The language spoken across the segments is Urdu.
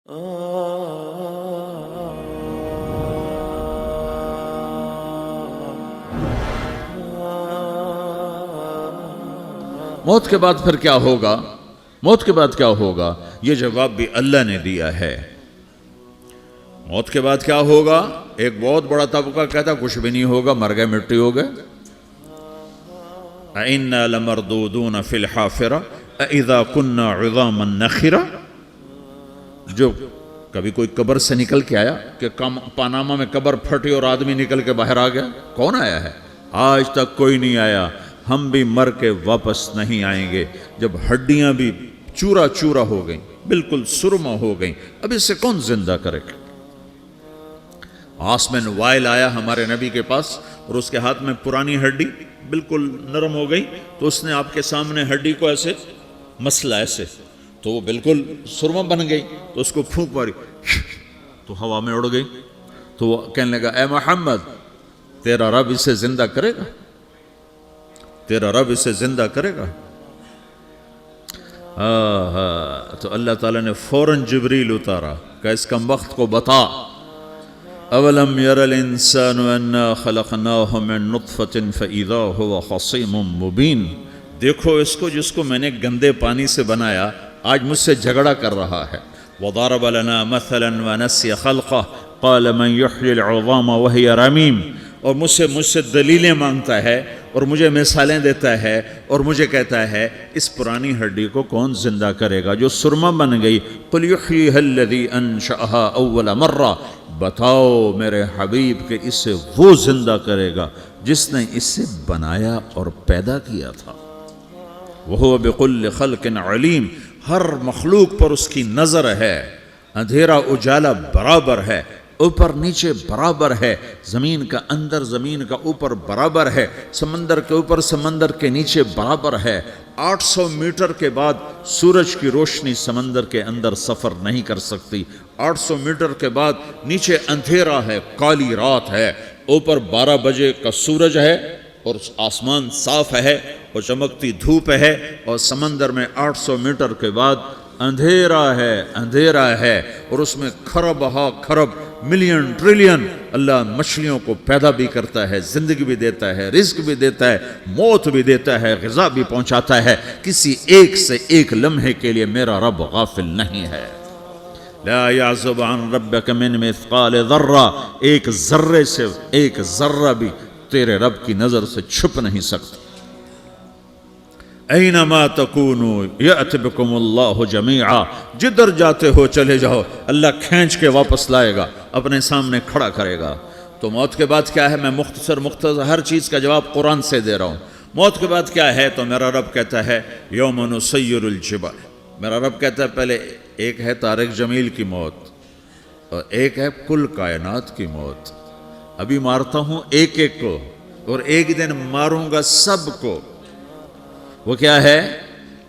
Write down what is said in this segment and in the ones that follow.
موت کے بعد پھر کیا ہوگا؟ موت کے بعد کیا ہوگا؟ یہ جواب بھی اللہ نے دیا ہے۔ موت کے بعد کیا ہوگا؟ ایک بہت بڑا طبقہ کہتا کچھ بھی نہیں ہوگا، مر گئے، مٹی ہو گئے۔ اِنَّا لَمَرْدُودُونَ فِي الْحَافِرَةِ اِذَا كُنَّا عِظَامًا نَخِرَةً۔ جو کبھی کوئی قبر سے نکل کے آیا کہ پاناما میں قبر پھٹی اور آدمی نکل کے باہر آ گیا؟ کون آیا ہے؟ آج تک کوئی نہیں آیا۔ ہم بھی مر کے واپس نہیں آئیں گے۔ جب ہڈیاں بھی چورا چورا ہو گئیں، بالکل سرما ہو گئیں، اب اس سے کون زندہ کرے گا؟ آسمن وائل آیا ہمارے نبی کے پاس اور اس کے ہاتھ میں پرانی ہڈی بالکل نرم ہو گئی، تو اس نے آپ کے سامنے ہڈی کو ایسے مسلا ایسے، تو وہ بالکل سرما بن گئی، تو اس کو پھونک ماری تو ہوا میں اڑ گئی۔ تو وہ کہنے لگا اے محمد، تیرا رب اسے زندہ کرے گا؟ تیرا رب اسے زندہ کرے گا؟ تو اللہ تعالیٰ نے فوراً جبریل اتارا کہ اس کم وقت کو بتا، اولم یر الانسان انا خلقناہ من نطفۃ فاذا هو خصیم مبین۔ دیکھو اس کو جس کو میں نے گندے پانی سے بنایا، آج مجھ سے جھگڑا کر رہا ہے۔ وضرب لنا مثلا ونسی خلقہ قال من یحیی العظام وہی رمیم۔ اور مجھ سے دلیلیں مانگتا ہے اور مجھے مثالیں دیتا ہے اور مجھے کہتا ہے اس پرانی ہڈی کو کون زندہ کرے گا جو سرما بن گئی؟ قل یحییہا الذی انشأہا اول مرہ۔ بتاؤ میرے حبیب کہ اسے وہ زندہ کرے گا جس نے اسے بنایا اور پیدا کیا تھا۔ وہو بکل خلق علیم۔ ہر مخلوق پر اس کی نظر ہے۔ اندھیرا اجالا برابر ہے، اوپر نیچے برابر ہے، زمین کا اندر زمین کا اوپر برابر ہے، سمندر کے اوپر سمندر کے نیچے برابر ہے۔ 800 میٹر کے بعد سورج کی روشنی سمندر کے اندر سفر نہیں کر سکتی۔ 800 میٹر کے بعد نیچے اندھیرا ہے، کالی رات ہے، اوپر 12 بجے کا سورج ہے اور آسمان صاف ہے اور چمکتی دھوپ ہے، اور سمندر میں 800 میٹر کے بعد اندھیرا ہے اور اس میں کھرب ہا کھرب ملین ٹریلین اللہ مچھلیوں کو پیدا بھی کرتا ہے، زندگی بھی دیتا ہے، رزق بھی دیتا ہے، موت بھی دیتا ہے، غذا بھی پہنچاتا ہے۔ کسی ایک سے ایک لمحے کے لیے میرا رب غافل نہیں ہے۔ لا يعزب عن ربك من مثقال ذرہ، ایک ذرے سے ایک ذرہ بھی تیرے رب کی نظر سے چھپ نہیں سکتا۔ اینما تکونوا یأت بکم اللہ جمیعا، جدھر جاتے ہو چلے جاؤ، اللہ کھینچ کے واپس لائے گا، اپنے سامنے کھڑا کرے گا۔ تو موت کے بعد کیا ہے؟ میں مختصر ہر چیز کا جواب قرآن سے دے رہا ہوں۔ موت کے بعد کیا ہے؟ تو میرا رب کہتا ہے یوم نسیر الجبال۔ میرا رب کہتا ہے پہلے ایک ہے طارق جمیل کی موت اور ایک ہے کل کائنات کی موت۔ ابھی مارتا ہوں ایک ایک کو اور ایک دن ماروں گا سب کو۔ وہ کیا ہے؟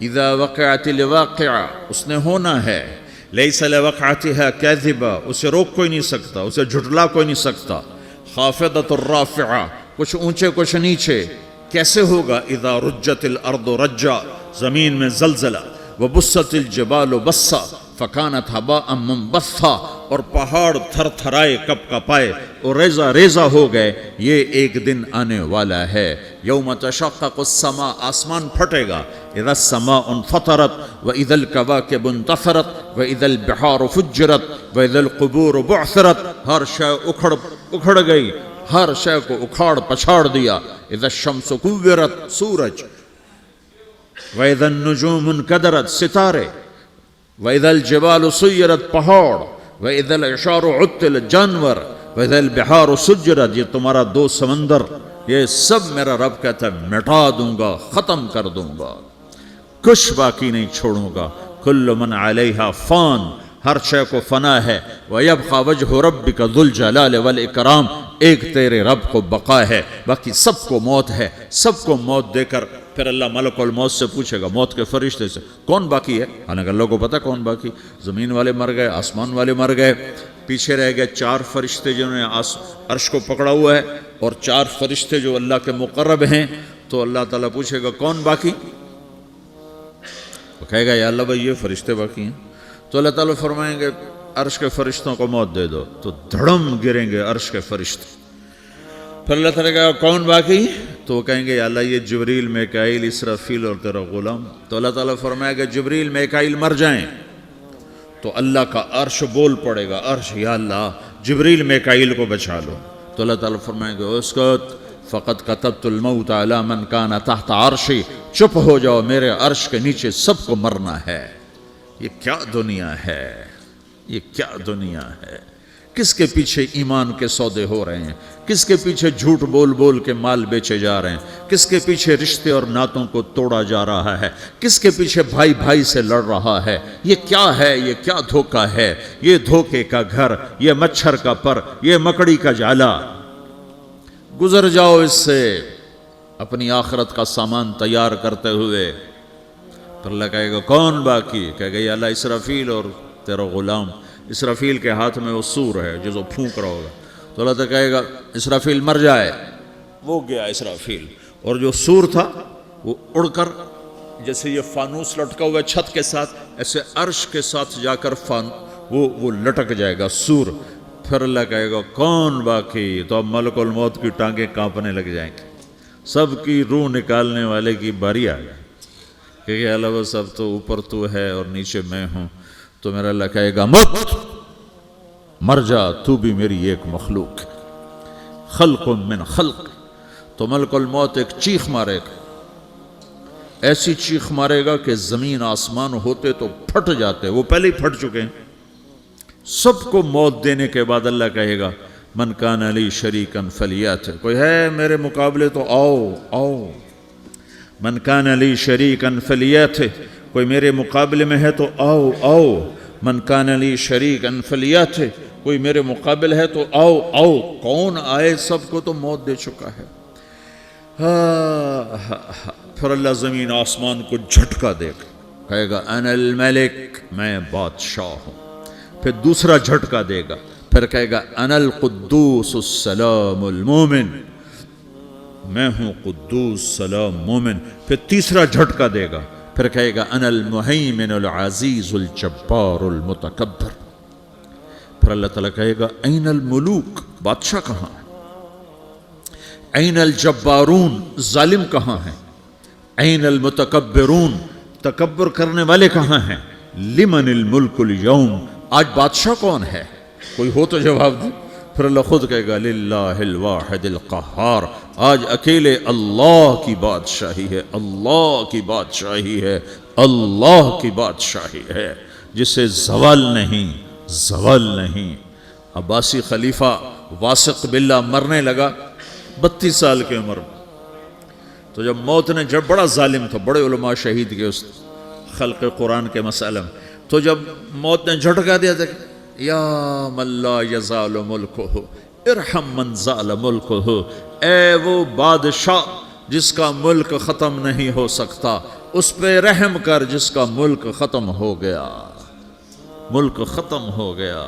اذا وقعت الواقعہ، اس نے ہونا ہے۔ لیس لوقعتها کاذبہ، اسے روک کوئی نہیں سکتا، اسے جھٹلا کوئی نہیں سکتا۔ خافضۃ الرافعہ، کچھ اونچے کچھ نیچے۔ کیسے ہوگا؟ اذا رجت الارض رجا، زمین میں زلزلہ۔ وبست الجبال بسا فکانت ہباء منبثا، اور پہاڑ تھر تھرائے کپ کپائے اور ریزہ ریزہ ہو گئے۔ یہ ایک دن آنے والا ہے۔ یوم تشقق السماء، آسمان پھٹے گا۔ اذا السماء انفطرت واذا الكواكب انتثرت واذا البحار فجرت واذا القبور بعثرت، ہر شے اکھڑ گئی، ہر شے کو اکھاڑ پچھاڑ دیا۔ اذا الشمس کورت، سورج۔ واذا النجوم انکدرت، ستارے۔ وَإِذَا الْجِبَالُ سُيِّرَتْ، پہاڑ۔ وَإِذَا الْعِشَارُ عُطِّلَتْ، جانور۔ وَإِذَا الْبِحَارُ سُجِّرَتْ، یہ تمہارا دو سمندر، یہ سب میرا رب کہتا ہے مٹا دوں گا، ختم کر دوں گا، کچھ باقی نہیں چھوڑوں گا۔ كُلُّ مَنْ عَلَيْهَا فان، ہر شے کو فنا ہے۔ وَيَبْقَى وَجْهُ رَبِّكَ ذُو الْجَلَالِ وَالْإِكْرَامِ، ایک تیرے رب کو بقا ہے، باقی سب کو موت ہے۔ سب کو موت دے کر پھر اللہ ملک الموت سے پوچھے گا، موت کے فرشتے سے، کون باقی ہے؟ حالانکہ اللہ کو پتہ کون باقی۔ زمین والے مر گئے، آسمان والے مر گئے، پیچھے رہ گئے 4 فرشتے جنہوں نے عرش کو پکڑا ہوا ہے، اور 4 فرشتے جو اللہ کے مقرب ہیں۔ تو اللہ تعالیٰ پوچھے گا کون باقی؟ وہ کہے گا یا اللہ بھائی یہ فرشتے باقی ہیں۔ تو اللہ تعالیٰ فرمائیں گے عرش کے فرشتوں کو موت دے دو، تو دھڑم گریں گے عرش کے فرشتے. پھر اللہ تعالیٰ کہا کون باقی؟ تو وہ کہیں گے یا اللہ یہ جبریل، میکائیل، اسرافیل اور تیرا غلام. تو اللہ تعالیٰ فرمائے گا جبریل میکائیل مر جائیں، تو اللہ کا عرش بول پڑے گا، عرش یا اللہ جبریل میکائیل کو بچا لو. تو اللہ تعالیٰ فرمائے گا اسکت فقط کتبت الموت علی من کان تحت عرشی، چپ ہو جاؤ، میرے عرش کے نیچے سب کو مرنا ہے. یہ کیا دنیا ہے، یہ کیا دنیا ہے. کس کے پیچھے ایمان کے سودے ہو رہے ہیں، کس کے پیچھے جھوٹ بول بول کے مال بیچے جا رہے ہیں، کس کے پیچھے رشتے اور ناتوں کو توڑا جا رہا ہے، کس کے پیچھے بھائی بھائی سے لڑ رہا ہے. یہ کیا ہے، یہ کیا دھوکہ ہے، یہ دھوکے کا گھر، یہ مچھر کا پر، یہ مکڑی کا جالا. گزر جاؤ اس سے اپنی آخرت کا سامان تیار کرتے ہوئے. پھر اللہ کہے گا کون باقی؟ کہے گا یا اللہ اسرافیل اور تیرا غلام. اسرافیل کے ہاتھ میں وہ سور ہے جو پھونک رہا ہوگا. تو اللہ تعالیٰ کہے گا اسرافیل مر جائے. وہ گیا اسرافیل، اور جو سور تھا وہ اڑ کر جیسے یہ فانوس لٹکا ہوا چھت کے ساتھ، ایسے عرش کے ساتھ جا کر وہ لٹک جائے گا سور. پھر اللہ کہے گا کون باقی؟ تو اب ملک الموت کی ٹانگیں کانپنے لگ جائیں گی، سب کی روح نکالنے والے کی باری آ گئی کہ اللہ وہ سب تو اوپر تو ہے اور نیچے میں ہوں. تو میرا اللہ کہے گا موت مر جا، تو بھی میری ایک مخلوق ہے، خلق من خلق. تو ملک الموت ایک چیخ مارے گا، ایسی چیخ مارے گا کہ زمین آسمان ہوتے تو پھٹ جاتے، وہ پہلے ہی پھٹ چکے ہیں. سب کو موت دینے کے بعد اللہ کہے گا من کان علی شریکن فلیات، کوئی ہے میرے مقابلے تو آؤ آؤ. من کان علی شریکن فلیات، کوئی میرے مقابلے میں ہے تو آؤ آؤ. من کان علی شریکن فلیات، کوئی میرے مقابل ہے تو آؤ آؤ. کون آئے؟ سب کو تو موت دے چکا ہے. پھر اللہ زمین آسمان کو جھٹکا دے گا، کہے گا انا الملک، میں بادشاہ ہوں. پھر دوسرا جھٹکا دے گا، پھر کہے گا انا القدوس السلام المومن، میں ہوں قدوس سلام مومن. پھر تیسرا جھٹکا دے گا، پھر کہے گا انا المہیمن العزیز الجبار المتکبر. پھر اللہ تعالیٰ کہے گا این الملوک، بادشاہ کہاں ہے؟ این الجبارون، ظالم کہاں ہیں؟ این المتکبرون، تکبر کرنے والے کہاں ہیں؟ لمن الملک اليوم، آج بادشاہ کون ہے؟ کوئی ہو تو جواب دے. پھر اللہ خود کہے گا للہ الواحد القہار، آج اکیلے اللہ کی بادشاہی ہے، اللہ کی بادشاہی ہے، اللہ کی بادشاہی ہے جسے زوال نہیں، زوال نہیں. عباسی خلیفہ واثق باللہ مرنے لگا 32 سال کی عمر میں. تو جب موت نے، جب بڑا ظالم تھا، بڑے علماء شہید کے اس خلق قرآن کے مسئلہ میں، تو جب موت نے جھٹکا دیا تھا یا من لا یزال ملکہ ارحم من زال ملکہ، اے وہ بادشاہ جس کا ملک ختم نہیں ہو سکتا، اس پہ رحم کر جس کا ملک ختم ہو گیا، ملک ختم ہو گیا.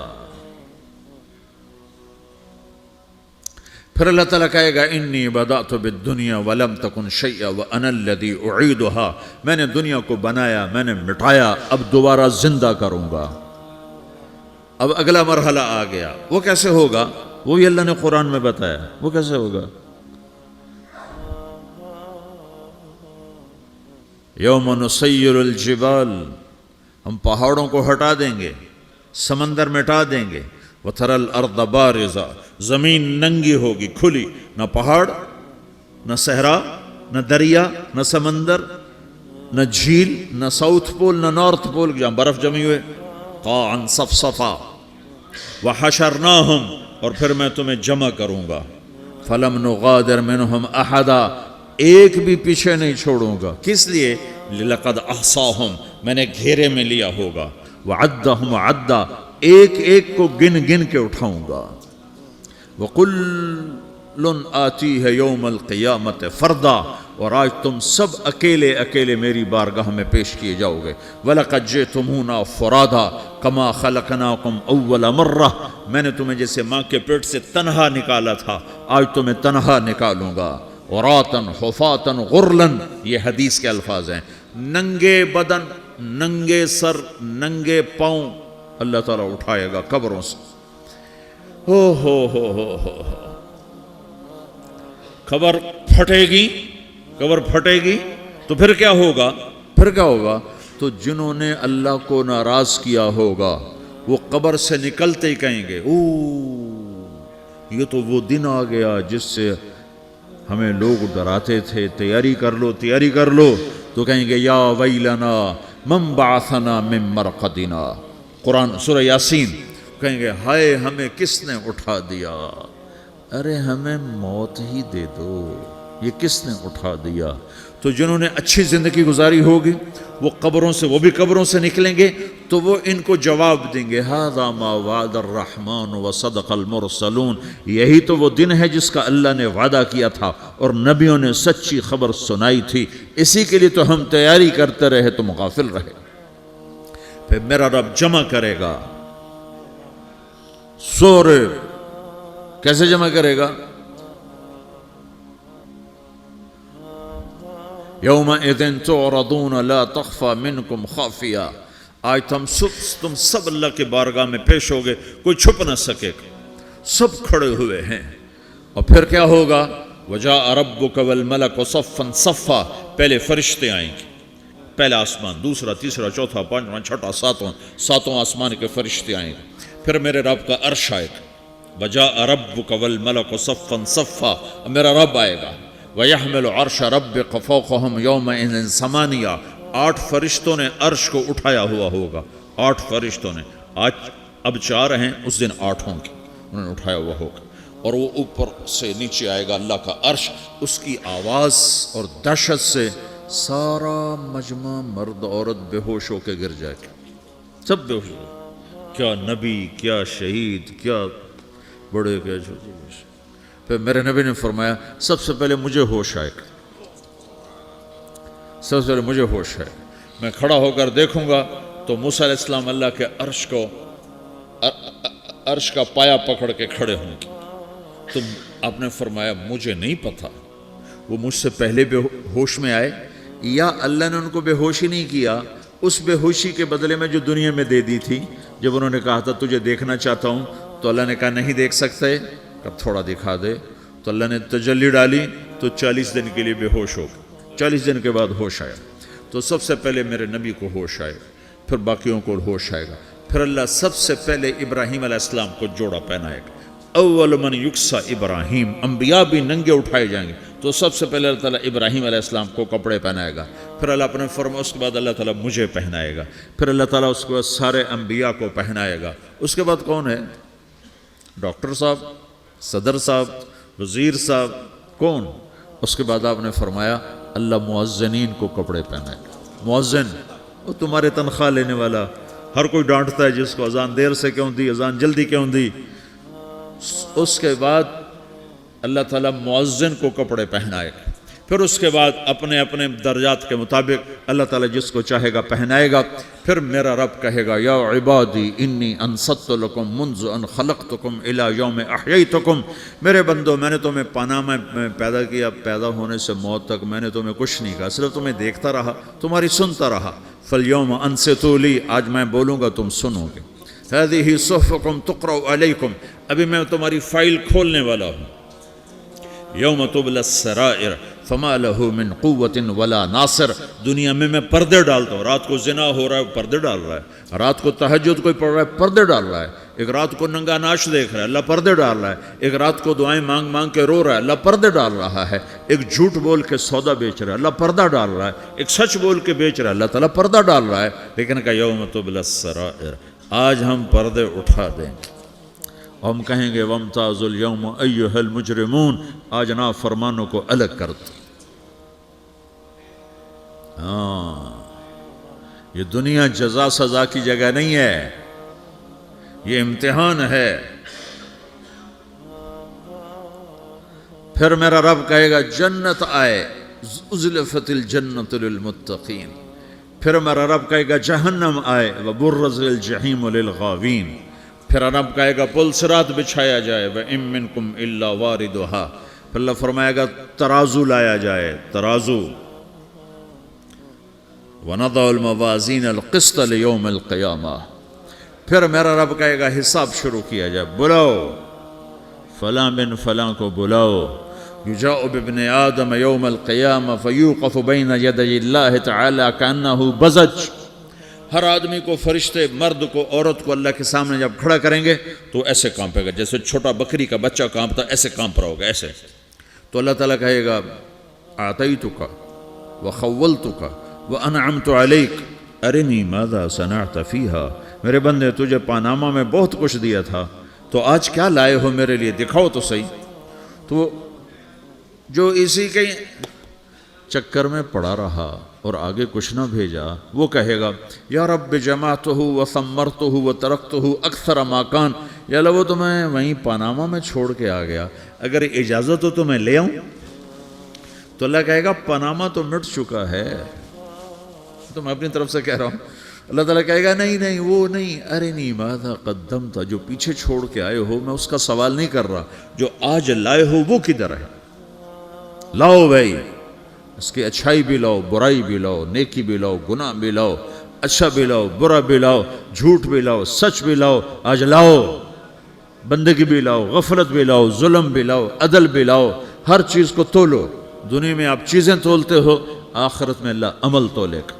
پھر اللہ تعالیٰ کہے گا انی بدأت بالدنیا ولم تکن شیئا وانا الذی اعیدہا، میں نے دنیا کو بنایا، میں نے مٹایا، اب دوبارہ زندہ کروں گا. اب اگلا مرحلہ آ گیا. وہ کیسے ہوگا؟ وہ بھی اللہ نے قرآن میں بتایا. وہ کیسے ہوگا؟ یوم نسیر الجبال، ہم پہاڑوں کو ہٹا دیں گے، سمندر مٹا دیں گے. وتری الارض بارزہ، زمین ننگی ہوگی، کھلی، نہ پہاڑ، نہ صحرا، نہ دریا، نہ سمندر، نہ جھیل، نہ ساؤتھ پول، نہ نارتھ پول جہاں برف جمی ہوئے. قاعا صفصفا وحشرناہم، اور پھر میں تمہیں جمع کروں گا. فلم نغادر منہم احدا، ایک بھی پیچھے نہیں چھوڑوں گا. کس لیے؟ لقد احصاہم، میں نے گھیرے میں لیا ہوگا. وعدہم عدا، ایک ایک کو گن گن کے اٹھاؤں گا. وَقُلٌّ آتِيهَ يَوْمَ الْقِيَامَةِ فَرْدًا، اور آج تم سب اکیلے اکیلے میری بارگاہ میں پیش کیے جاؤ گے. وَلَقَدْ جِئْتُمُونَا فُرَادًا كَمَا خَلَقْنَاكُمْ أَوَّلَ مَرَّةٍ، میں نے تمہیں جیسے ماں کے پیٹ سے تنہا نکالا تھا، آج تمہیں تنہا نکالوں گا. عُرَاةً حُفَاةً غُرْلًا، یہ حدیث کے الفاظ ہیں. ننگے بدن، ننگے سر، ننگے پاؤں، اللہ تعالیٰ اٹھائے گا قبروں سے. ہو قبر پھٹے گی تو پھر کیا ہوگا؟ تو جنہوں نے اللہ کو ناراض کیا ہوگا وہ قبر سے نکلتے ہی کہیں گے یہ تو وہ دن آ گیا جس سے ہمیں لوگ ڈراتے تھے، تیاری کر لو. تو کہیں گے یا ویلنا من بعثنا من مرقدنا، قرآن سورہ یاسین. کہیں گے ہائے ہمیں کس نے اٹھا دیا، ارے ہمیں موت ہی دے دو، یہ کس نے اٹھا دیا. تو جنہوں نے اچھی زندگی گزاری ہوگی وہ بھی قبروں سے نکلیں گے تو وہ ان کو جواب دیں گے ھذا ما وعد الرحمن وصدق المرسلون، یہی تو وہ دن ہے جس کا اللہ نے وعدہ کیا تھا اور نبیوں نے سچی خبر سنائی تھی، اسی کے لیے تو ہم تیاری کرتے رہے تم غافل رہے. پھر میرا رب جمع کرے گا سورے. کیسے جمع کرے گا؟ یومئذ تعرضون لا تخفى منکم خافیہ. آج تم سب اللہ کے بارگاہ میں پیش ہوگے، کوئی چھپ نہ سکے گا، سب کھڑے ہوئے ہیں. اور پھر کیا ہوگا؟ وجاء ربک والملک صفا صفا. پہلے فرشتے آئیں گے، پہلا آسمان، دوسرا، تیسرا، چوتھا، پانچواں، چھٹا، ساتواں آسمان کے فرشتے آئیں گے. پھر میرے رب کا عرش آئے گا. وجاء ربک والملک صفا صفا، میرا رب آئے گا. وَيَحْمِلُ عَرْشَ رَبِّكَ فَوْقَهُمْ يَوْمَئِذٍ ثَمَانِيَةٌ. 8 فرشتوں نے عرش کو اٹھایا ہوا ہوگا. 8 فرشتوں نے، آج اب 4 ہیں، اس دن 8 ہوں گے، انہوں نے اٹھایا ہوا ہوگا. اور وہ اوپر سے نیچے آئے گا اللہ کا عرش. اس کی آواز اور دہشت سے سارا مجمع مرد عورت بے ہوش ہو کے گر جائے گا، سب بے ہوش ہو. کیا نبی، کیا شہید، کیا بڑے، کیا چھوٹے. پھر میرے نبی نے فرمایا سب سے پہلے مجھے ہوش آئے گا، سب سے پہلے مجھے ہوش ہے. میں کھڑا ہو کر دیکھوں گا تو موسیٰ علیہ السلام اللہ کے عرش کا پایا پکڑ کے کھڑے ہوں گے. تو آپ نے فرمایا مجھے نہیں پتا وہ مجھ سے پہلے بے ہوش میں آئے یا اللہ نے ان کو بے ہوش ہی نہیں کیا. اس بے ہوشی کے بدلے میں جو دنیا میں دے دی تھی، جب انہوں نے کہا تھا تجھے دیکھنا چاہتا ہوں، تو اللہ نے کہا نہیں دیکھ سکتے، کہ تھوڑا دکھا دے. تو اللہ نے تجلی ڈالی تو 40 دن کے لیے بے ہوش ہو گئے. 40 دن کے بعد ہوش آیا. تو سب سے پہلے میرے نبی کو ہوش آئے، پھر باقیوں کو ہوش آئے گا. پھر اللہ سب سے پہلے ابراہیم علیہ السلام کو جوڑا پہنائے گا. اول من یکسا ابراہیم. انبیاء بھی ننگے اٹھائے جائیں گے تو سب سے پہلے اللہ تعالیٰ ابراہیم علیہ السلام کو کپڑے پہنائے گا. پھر اللہ اپنے فرما، اس کے بعد اللہ تعالیٰ مجھے پہنائے گا. پھر اللہ تعالیٰ اس کے بعد سارے انبیاء کو پہنائے گا. اس کے بعد کون ہے؟ ڈاکٹر صاحب، صدر صاحب، وزیر صاحب، کون؟ اس کے بعد آپ نے فرمایا اللہ مؤذنین کو کپڑے پہنائے گا. مؤذن وہ تمہارے تنخواہ لینے والا، ہر کوئی ڈانٹتا ہے جس کو اذان دیر سے کیوں دی، اذان جلدی کیوں دی. اس کے بعد اللہ تعالیٰ مؤذن کو کپڑے پہنائے گا. پھر اس کے بعد اپنے اپنے درجات کے مطابق اللہ تعالیٰ جس کو چاہے گا پہنائے گا. پھر میرا رب کہے گا یا عبادی انی انصت لکم منذ ان خلقتکم الی یوم احییتکم. میرے بندو، میں نے تمہیں پاناما میں پیدا کیا، پیدا ہونے سے موت تک میں نے تمہیں کچھ نہیں کہا، صرف تمہیں دیکھتا رہا، تمہاری سنتا رہا. فالیوم انصتوا لی، آج میں بولوں گا تم سنو گے. ہذہ صحفکم تقرأ علیکم، ابھی میں تمہاری فائل کھولنے والا ہوں. یوم تبلی السرائر فما لہ من قوت ولا ناصر. دنیا میں پردے ڈالتا ہوں. رات کو زنا ہو رہا ہے، پردے ڈال رہا ہے. رات کو تہجد کوئی پڑھ رہا ہے، پردے ڈال رہا ہے. ایک رات کو ننگا ناچ دیکھ رہا ہے، اللہ پردے ڈال رہا ہے. ایک رات کو دعائیں مانگ مانگ کے رو رہا ہے، اللہ پردے ڈال رہا ہے. ایک جھوٹ بول کے سودا بیچ رہا ہے، اللہ پردہ ڈال رہا ہے. ایک سچ بول کے بیچ رہا ہے، اللہ تعالیٰ پردہ ڈال رہا ہے. لیکن کہ یوم تبلی السرائر، آج ہم پردے اٹھا دیں گے. ہم کہیں گے وامتازوا اليوم ایھا المجرمون، آج نافرمانوں کو الگ کر دو. یہ دنیا جزا سزا کی جگہ نہیں ہے، یہ امتحان ہے. پھر میرا رب کہے گا جنت آئے، ازلفت الجنت للمتقین. پھر میرا رب کہے گا جہنم آئے، وبرزت الجحیم للغاوین. پھر رب کہے گا پل صراط بچھایا جائے، وَإِن مِّنكُمْ إِلَّا وَارِدُهَا. پھر اللہ فرمائے گا ترازو لایا جائے، ترازو. وَنَضَعُ الْمَوَازِينَ الْقِسْطَ لِيَوْمِ الْقِيَامَةِ. پھر میرا رب کہے گا حساب شروع کیا جائے، بلاؤ فلاں بن فلاں کو بلاؤ، یجاء بابن آدم یوم القیامہ فیوقف بین یدی اللہ تعالی کأنہ بزج، ہر آدمی کو، فرشتے، مرد کو، عورت کو اللہ کے سامنے جب کھڑا کریں گے تو ایسے کانپے گا جیسے چھوٹا بکری کا بچہ کانپتا، ایسے کانپ رہا ہوگا ایسے. تو اللہ تعالیٰ کہے گا اعطیتک وخولتک وانعمت علیک ارنی ماذا صنعت فیہا، میرے بندے تجھے پاناما میں بہت کچھ دیا تھا، تو آج کیا لائے ہو میرے لیے، دکھاؤ تو صحیح. تو جو اسی کے چکر میں پڑا رہا اور آگے کچھ نہ بھیجا، وہ کہے گا یا رب جمعتہ وثمرتہ وترکتہ اکثر ما کان، یا اللہ وہ تو میں وہیں پاناما میں چھوڑ کے آ گیا، اگر اجازت ہو تو میں لے آؤں. تو اللہ کہے گا پاناما تو مٹ چکا ہے، تو میں اپنی طرف سے کہہ رہا ہوں. اللہ تعالیٰ کہے گا نہیں نہیں وہ نہیں، ارنی ماذا قدمت، جو پیچھے چھوڑ کے آئے ہو میں اس کا سوال نہیں کر رہا، جو آج لائے ہو وہ کدھر ہے، لاؤ بھائی، اس کی اچھائی بھی لاؤ، برائی بھی لاؤ، نیکی بھی لاؤ، گناہ بھی لاؤ، اچھا بھی لاؤ، برا بھی لاؤ، جھوٹ بھی لاؤ، سچ بھی لاؤ، آج لاؤ، بندگی بھی لاؤ، غفلت بھی لاؤ، ظلم بھی لاؤ، عدل بھی لاؤ، ہر چیز کو تولو. دنیا میں آپ چیزیں تولتے ہو، آخرت میں اللہ عمل تولے گا.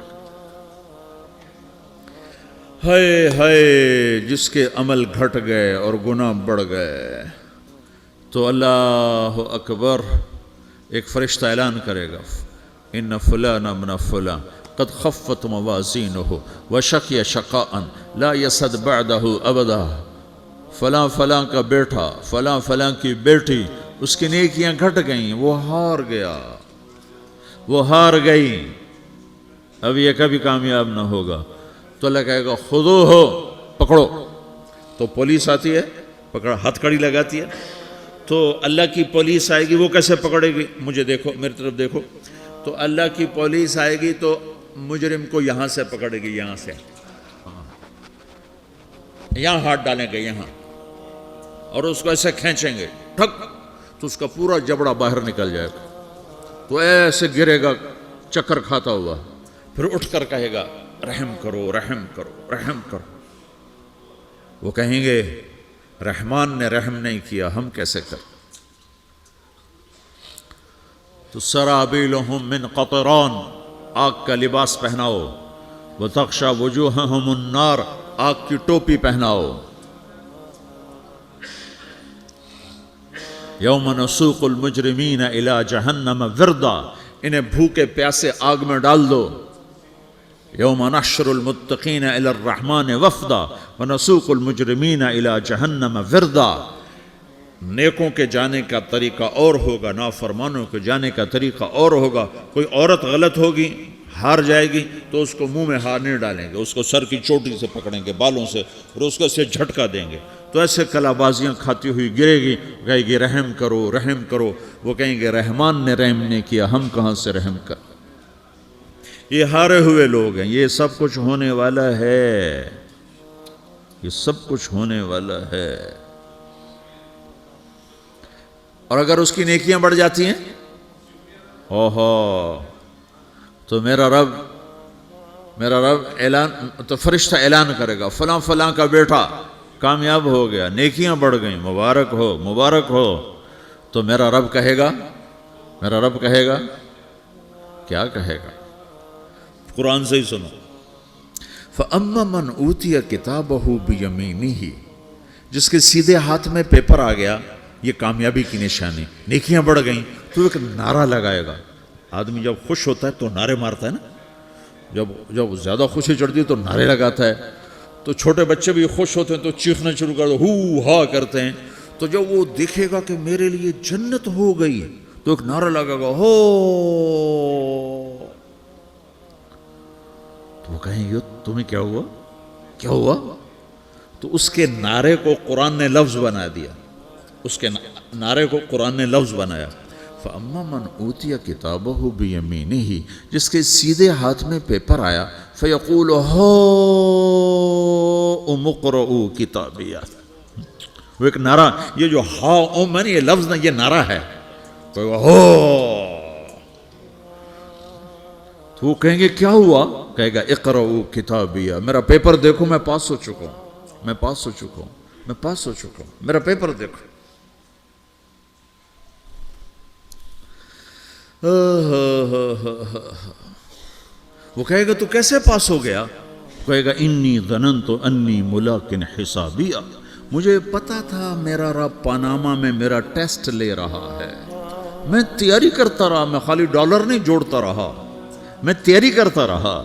ہائے ہائے جس کے عمل گھٹ گئے اور گناہ بڑھ گئے، تو اللہ اکبر، ایک فرشتہ اعلان کرے گا ان فلان ابن فلان قد خفت موازینہ وشقی شقاء لا یسد بعدہ ابدا، فلاں فلاں کا بیٹا، فلاں فلاں کی بیٹی، اس کی نیکیاں گھٹ گئیں، وہ ہار گیا، وہ ہار گئی، اب یہ کبھی کامیاب نہ ہوگا. تو اللہ کہے گا خودو ہو، پکڑو. تو پولیس آتی ہے، پکڑ ہتھ کڑی لگاتی ہے، تو اللہ کی پولیس آئے گی، وہ کیسے پکڑے گی، مجھے دیکھو، میری طرف دیکھو. تو اللہ کی پولیس آئے گی تو مجرم کو یہاں سے پکڑے گی، یہاں سے، یہاں ہاتھ ڈالیں گے یہاں، اور اس کو ایسے کھینچیں گے ٹھک، تو اس کا پورا جبڑا باہر نکل جائے گا، تو ایسے گرے گا چکر کھاتا ہوا، پھر اٹھ کر کہے گا رحم کرو رحم کرو رحم کرو. وہ کہیں گے رحمان نے رحم نہیں کیا، ہم کیسے کریں. تو سرابیلہم من قطران، آگ کا لباس پہناؤ، وتغشی وجوہہم النار، آگ کی ٹوپی پہناؤ. یوم نسوق المجرمین الی جہنم وردا، انہیں بھوکے پیاسے آگ میں ڈال دو. یوم نحشر المتقین الی الرحمن وفدا ونسوق المجرمین الی جہنم وردا. نیکوں کے جانے کا طریقہ اور ہوگا، نافرمانوں کے جانے کا طریقہ اور ہوگا. کوئی عورت غلط ہوگی، ہار جائے گی، تو اس کو منہ میں ہار نہیں ڈالیں گے، اس کو سر کی چوٹی سے پکڑیں گے، بالوں سے، اور اس کو سے جھٹکا دیں گے، تو ایسے کلا بازیاں کھاتی ہوئی گرے گی، کہے گی رحم کرو رحم کرو. وہ کہیں گے رحمان نے رحم نہیں کیا، ہم کہاں سے رحم کر. یہ ہارے ہوئے لوگ ہیں. یہ سب کچھ ہونے والا ہے، یہ سب کچھ ہونے والا ہے. اور اگر اس کی نیکیاں بڑھ جاتی ہیں، اوہو، تو میرا رب اعلان، تو فرشتہ اعلان کرے گا فلاں فلاں کا بیٹا کامیاب ہو گیا، نیکیاں بڑھ گئیں، مبارک ہو مبارک ہو. تو میرا رب کہے گا کیا کہے گا، قرآن سے ہی سنو. فَأَمَّا مَنْ أُوتِيَ كِتَابَهُ بِيَمِينِهِ، جس کے سیدھے ہاتھ میں پیپر آ گیا، یہ کامیابی کی نشانی، نیکیاں بڑھ گئیں، تو ایک نعرہ لگائے گا. آدمی جب خوش ہوتا ہے تو نعرے مارتا ہے نا، جب زیادہ خوشی چڑھتی ہے تو نعرے لگاتا ہے. تو چھوٹے بچے بھی خوش ہوتے ہیں تو چیخنا شروع کر دو، ہو ہا کرتے ہیں. تو جب وہ دیکھے گا کہ میرے لیے جنت ہو گئی، تو ایک نعرہ لگے گا، ہو. تو وہ کہیں گے تمہیں کیا ہوا. تو اس کے نعرے کو قرآن نے لفظ بنا دیا، اس کے نعرے کو قرآن نے لفظ بنایا. فَأَمَّا مَنْ أُوتِيَ كِتَابَهُ بِيَمِينِهِ، جس کے سیدھے ہاتھ میں پیپر آیا، فَيَقُولُ هَاؤْمُ اقْرَءُوا كِتَابِيَهْ. وہ ایک نعرہ، یہ جو ہاؤم ہے نا، یہ لفظ نہ، یہ نعرہ ہے. تو وہ کہیں گے کیا ہوا، کہے گا اقرؤوا کتابیہ، میرا پیپر دیکھو میں پاس ہو چکا ہوں. میں پاس ہو چکا ہوں، میں پاس ہو چکا ہوں، میرا پیپر دیکھو۔ وہ کہے گا تو کیسے پاس ہو گیا؟ کہے گا انی ظننت انی ملاقٍ حسابیہ، مجھے پتا تھا میرا رب پاناما میں میرا ٹیسٹ لے رہا ہے، میں تیاری کرتا رہا، میں خالی ڈالر نہیں جوڑتا رہا، میں تیاری کرتا رہا۔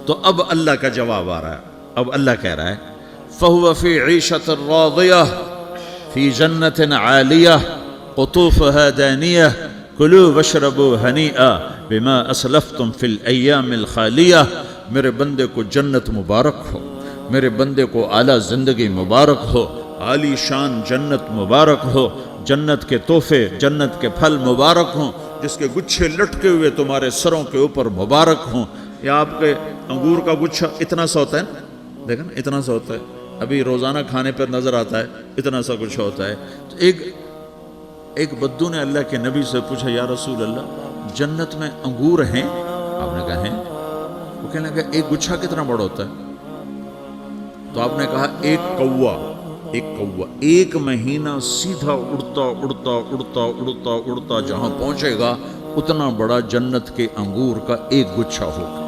تو اب اللہ کا جواب آ رہا ہے، اب اللہ کہہ رہا ہے فَهُوَ فِي عِيشَةٍ رَاضِيَةٍ فِي جَنَّةٍ عَالِيَةٍ قُطُوفُهَا دَانِيَةٌ كُلُوا وَاشْرَبُوا هَنِيئًا بِمَا أَسْلَفْتُمْ فِي الْأَيَّامِ الْخَالِيَةِ، میرے بندے کو جنت مبارک ہو، میرے بندے کو اعلیٰ زندگی مبارک ہو، عالی شان جنت مبارک ہو، جنت کے تحفے، جنت کے پھل مبارک ہوں، جس کے گچھے لٹکے ہوئے تمہارے سروں کے اوپر مبارک ہوں۔ یا آپ کے انگور کا گچھا اتنا سا ہوتا ہے نا، دیکھیں نا اتنا سا ہوتا ہے، ابھی روزانہ کھانے پر نظر آتا ہے، اتنا سا گچھا ہوتا ہے۔ تو ایک بدو نے اللہ کے نبی سے پوچھا یا رسول اللہ جنت میں انگور ہیں؟ آپ نے کہا ہیں۔ وہ کہنے لگا ایک گچھا کتنا بڑا ہوتا ہے؟ تو آپ نے کہا ایک کوا ایک مہینہ سیدھا اڑتا اڑتا اڑتا اڑتا اڑتا جہاں پہنچے گا اتنا بڑا جنت کے انگور کا ایک گچھا ہوگا۔